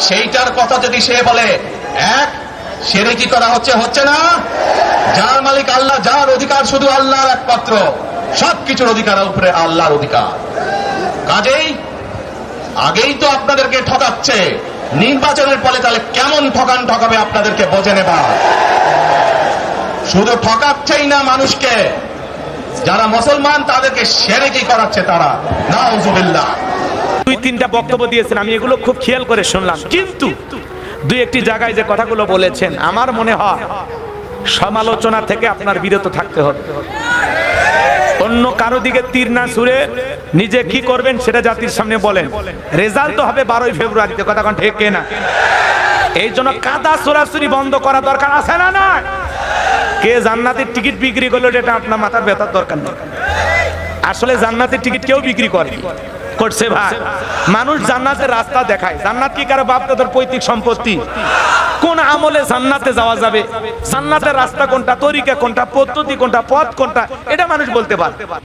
সেইটার কথা যদি সে বলে, এক, শিরকি করা হচ্ছে না। যার মালিক আল্লাহ, যার অধিকার শুধু আল্লাহর একমাত্র, সবকিছুর অধিকার উপরে আল্লাহর অধিকার। কাজেই আগেই তো আপনাদেরকে ঠকাচ্ছে, নির্বাচনের ফলে তাহলে কেমন ঠকাবে আপনাদেরকে বোঝে নেবা। শুধু ঠকাচ্ছেই না মানুষকে, যারা মুসলমান তাদেরকে শিরকি করাচ্ছে তারা। নাউজুবিল্লাহ। দুই তিনটা বক্তব্য দিয়েছেন, আমি এগুলো খুব খেয়াল করে শুনলাম, কিন্তু দুই একটি জায়গায় যে কথাগুলো বলেছেন আমার মনে হয় সমালোচনা থেকে আপনার বিরত থাকতে হবে। অন্য কারো দিকে তীর না ছুঁড়ে নিজে কি করবেন সেটা জাতির সামনে বলেন। রেজাল্ট তো হবে 12ই ফেব্রুয়ারিতে, কথা কোন ঠিক না? এই জন্য কাদা ছোড়াছুরি বন্ধ করা দরকার আছে না? না, কে জান্নাতের টিকিট বিক্রি করলো এটা আপনার মাথার ব্যথার দরকার নেই। আসলে জান্নাতের টিকিট কেউ বিক্রি করছে ভাই। মানুষ জান্নাতের রাস্তা দেখায়। জান্নাত কি কারো বাপ দাদার পৈতৃক সম্পত্তি? কোন আমলে জান্নাতে যাওয়া যাবে, জান্নাতের রাস্তা কোনটা, তরিকা কোনটা, পদ্ধতি কোনটা, পথ কোনটা, এটা মানুষ বলতে পারে।